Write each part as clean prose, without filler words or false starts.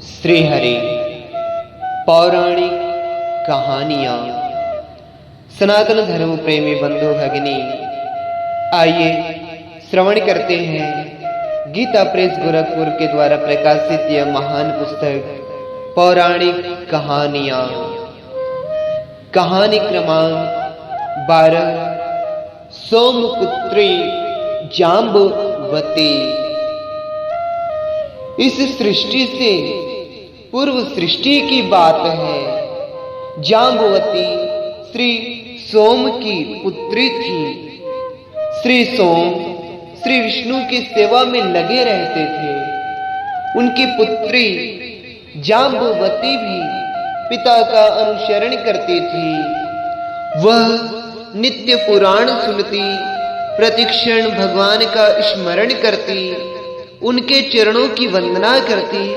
श्री हरि पौराणिक कहानियां। सनातन धर्म प्रेमी बंधु भगिनी, आइए श्रवण करते हैं गीता प्रेस गोरखपुर के द्वारा प्रकाशित यह महान पुस्तक पौराणिक कहानियां। कहानी क्रमांक 12, सोमपुत्री जाम्बवती। इस सृष्टि से पूर्व सृष्टि की बात है। जाम्बवती श्री सोम की पुत्री थी। श्री सोम श्री विष्णु की सेवा में लगे रहते थे। उनकी पुत्री जाम्बवती भी पिता का अनुसरण करती थी। वह नित्य पुराण सुनती, प्रतिक्षण भगवान का स्मरण करती, उनके चरणों की वंदना करती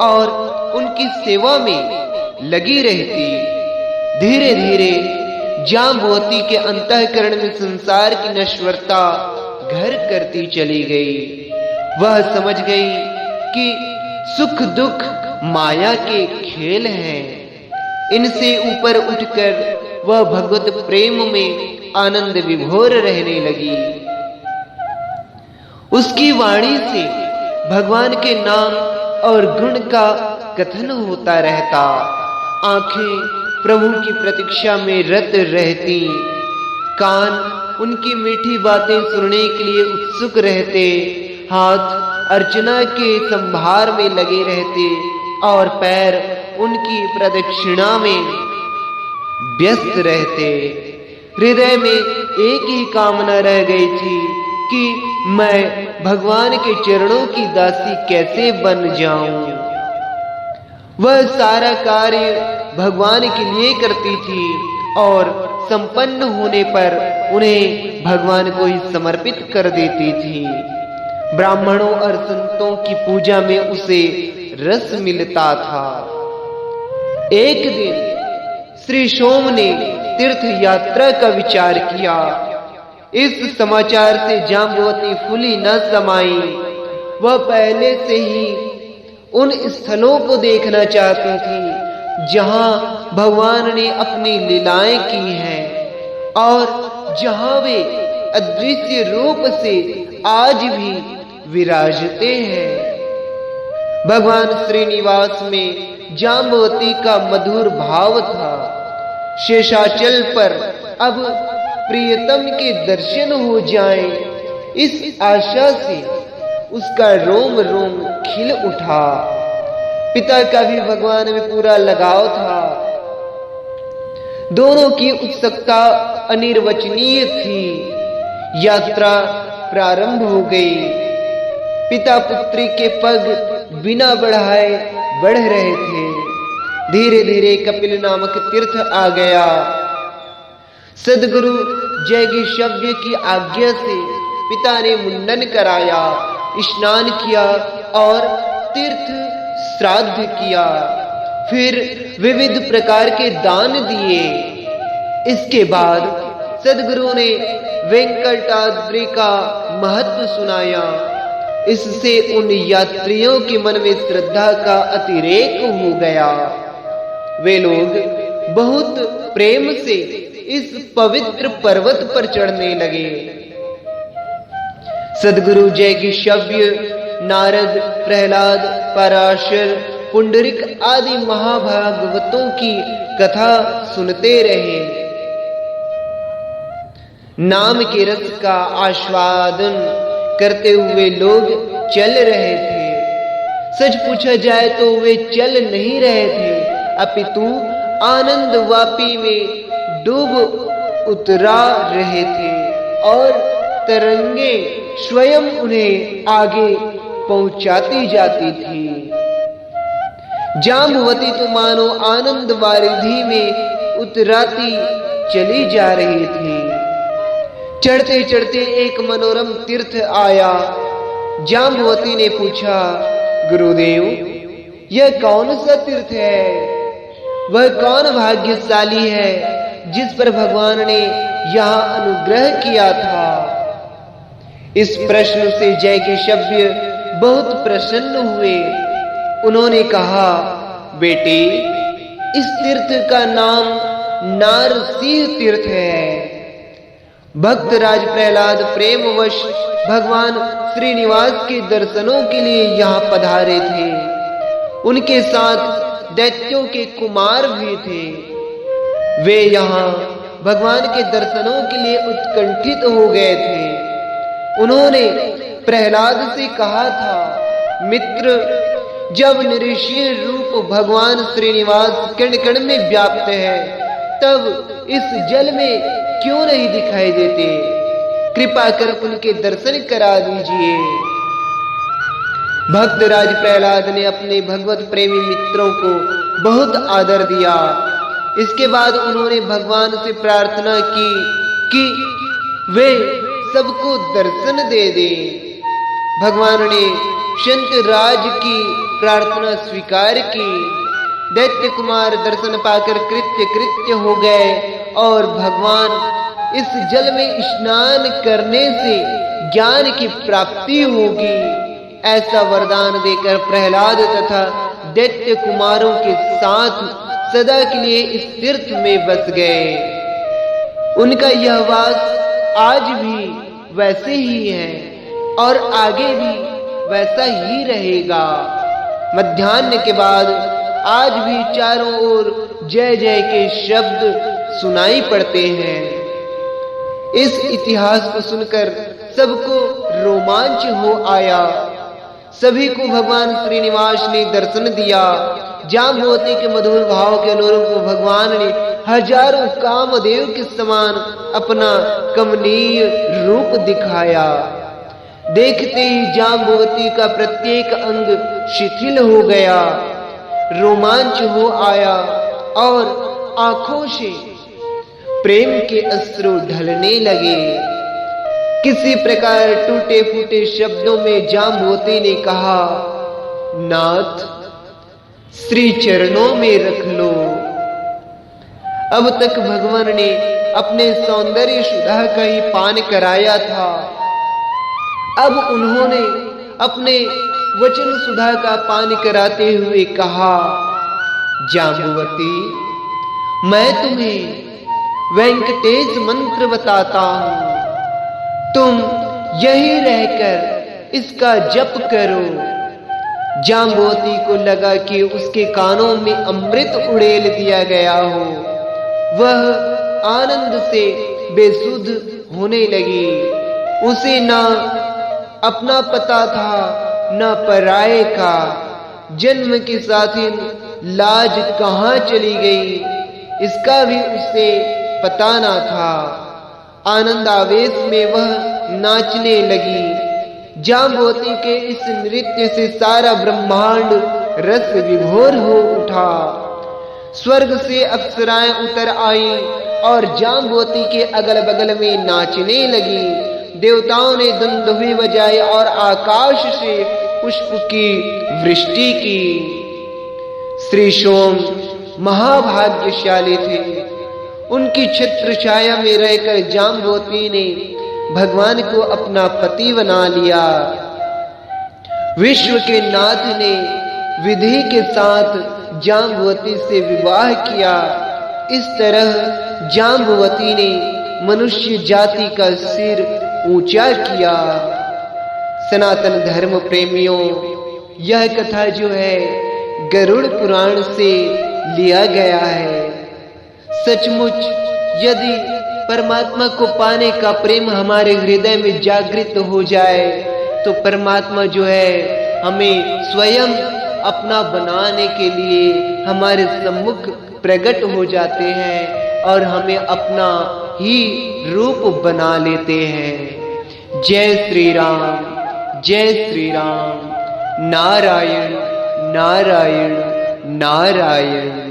और उनकी सेवा में लगी रहती। धीरे धीरे जाम्बवती के अंतःकरण में संसार की नश्वरता घर करती चली गई। वह समझ गई कि सुख दुख माया के खेल हैं। इनसे ऊपर उठकर वह भगवत प्रेम में आनंद विभोर रहने लगी। उसकी वाणी से भगवान के नाम और गुण का कथन होता रहता। आंखें प्रभु की प्रतीक्षा में रत रहती, कान उनकी मीठी बातें सुनने के लिए उत्सुक रहते, हाथ अर्चना के संभार में लगे रहते और पैर उनकी प्रदक्षिणा में व्यस्त रहते। हृदय में एक ही कामना रह गई थी कि मैं भगवान के चरणों की दासी कैसे बन जाऊं। वह सारा कार्य भगवान के लिए करती थी और संपन्न होने पर उन्हें भगवान को ही समर्पित कर देती थी। ब्राह्मणों और संतों की पूजा में उसे रस मिलता था। एक दिन श्री सोम ने तीर्थ यात्रा का विचार किया। इस समाचार से जाम्बवती फूली न समाई। वह पहले से ही उन स्थलों को देखना चाहती थी जहां भगवान ने अपनी लीलाएं की हैं और जहां वे अदृश्य रूप से आज भी विराजते हैं। भगवान श्रीनिवास में जाम्बवती का मधुर भाव था। शेषाचल पर अब प्रियतम के दर्शन हो जाएं, इस आशा से उसका रोम रोम खिल उठा। पिता का भी भगवान में पूरा लगाव था। दोनों की उत्सुकता अनिर्वचनीय थी। यात्रा प्रारंभ हो गई। पिता पुत्री के पग बिना बढ़ाए बढ़ रहे थे। धीरे धीरे कपिल नामक तीर्थ आ गया। सदगुरु जैगीषव्य की आज्ञा से पिता ने मुंडन कराया, स्नान किया और तीर्थ श्राद्ध किया। फिर विविध प्रकार के दान दिए। इसके बाद सदगुरु ने वेंकटाद्रि का महत्व सुनाया। इससे उन यात्रियों के मन में श्रद्धा का अतिरेक हो गया। वे लोग बहुत प्रेम से इस पवित्र पर्वत पर चढ़ने लगे। सदगुरु जैगीषव्य, नारद, प्रहलाद, पराशर, पुंडरीक आदि महाभागवतों की कथा सुनते रहे। नाम के रस का आस्वादन करते हुए लोग चल रहे थे। सच पूछा जाए तो वे चल नहीं रहे थे, अपितु आनंद वापी में डूब उतरा रहे थे और तरंगे स्वयं उन्हें आगे पहुंचाती जाती थी। जाम्बवती तो मानो आनंद वारिधि में उतराती चली जा रही थी। चढ़ते चढ़ते एक मनोरम तीर्थ आया। जाम्बवती ने पूछा, गुरुदेव, यह कौन सा तीर्थ है? वह कौन भाग्यशाली है जिस पर भगवान ने यहाँ अनुग्रह किया था? इस प्रश्न से जैगीषव्य बहुत प्रसन्न हुए। उन्होंने कहा, बेटे, इस तीर्थ का नाम नारसिंह तीर्थ है। भक्त राज प्रहलाद प्रेमवश भगवान श्रीनिवास के दर्शनों के लिए यहाँ पधारे थे। उनके साथ दैत्यों के कुमार भी थे। वे यहाँ भगवान के दर्शनों के लिए उत्कंठित हो गए थे। उन्होंने प्रहलाद से कहा था, मित्र, जब निरीश्वर रूप भगवान श्रीनिवास कण कण में व्याप्त है, तब इस जल में क्यों नहीं दिखाई देते? कृपा कर उनके दर्शन करा दीजिए। भक्त राज प्रहलाद ने अपने भगवत प्रेमी मित्रों को बहुत आदर दिया। इसके बाद उन्होंने भगवान से प्रार्थना की कि वे सबको दर्शन दे दें। भगवान ने संत राज की प्रार्थना स्वीकार की। दैत्य कुमार दर्शन पाकर कृत्य हो गए और भगवान इस जल में स्नान करने से ज्ञान की प्राप्ति होगी, ऐसा वरदान देकर प्रहलाद तथा दैत्य कुमारों के साथ सदा के लिए इस तीर्थ में बस गए। उनका यह वास आज भी वैसे ही है और आगे भी वैसा ही रहेगा। मध्याह्न के बाद आज भी चारों ओर जय जय के शब्द सुनाई पड़ते हैं। इस इतिहास को सुनकर सबको रोमांच हो आया। सभी को भगवान श्रीनिवास ने दर्शन दिया। जाम्बवती के मधुर भाव के अनुरूप भगवान ने हजारों कामदेव के समान अपना कमनीय रूप दिखाया। देखते ही जाम्बवती का प्रत्येक अंग शिथिल हो गया, रोमांच हो आया और आंखों से प्रेम के अश्रु ढलने लगे। किसी प्रकार टूटे फूटे शब्दों में जाम्बवती ने कहा, नाथ, श्री चरणों में रख लो। अब तक भगवान ने अपने सौंदर्य सुधा का ही पान कराया था। अब उन्होंने अपने वचन सुधा का पान कराते हुए कहा, जाम्बवती, मैं तुम्हें वेंकटेश मंत्र बताता हूं। तुम यहीं रहकर इसका जप करो। जाम्बवती को लगा कि उसके कानों में अमृत उड़ेल दिया गया हो। वह आनंद से बेसुध होने लगी। उसे ना अपना पता था न पराये का। जन्म के साथी लाज कहाँ चली गई, इसका भी उसे पता ना था। आनंद आवेश में वह नाचने लगी। जाम्बवती के इस नृत्य से सारा ब्रह्मांड रस विभोर हो उठा। स्वर्ग से अप्सराएं उतर आईं और जाम्बवती के अगल बगल में नाचने लगी। देवताओं ने दुंदुभी बजाई और आकाश से पुष्प की वृष्टि की। श्री सोम महाभाग्यशाली थे। उनकी छत्र छाया में रहकर जाम्बवती ने भगवान को अपना पति बना लिया। विश्व के नाथ ने विधि के साथ जाम्बवती से विवाह किया। इस तरह जाम्बवती ने मनुष्य जाति का सिर ऊंचा किया। सनातन धर्म प्रेमियों, यह कथा जो है गरुड़ पुराण से लिया गया है। सचमुच यदि परमात्मा को पाने का प्रेम हमारे हृदय में जागृत हो जाए तो परमात्मा जो है हमें स्वयं अपना बनाने के लिए हमारे सम्मुख प्रकट हो जाते हैं और हमें अपना ही रूप बना लेते हैं। जय श्री राम, जय श्री राम। नारायण नारायण नारायण।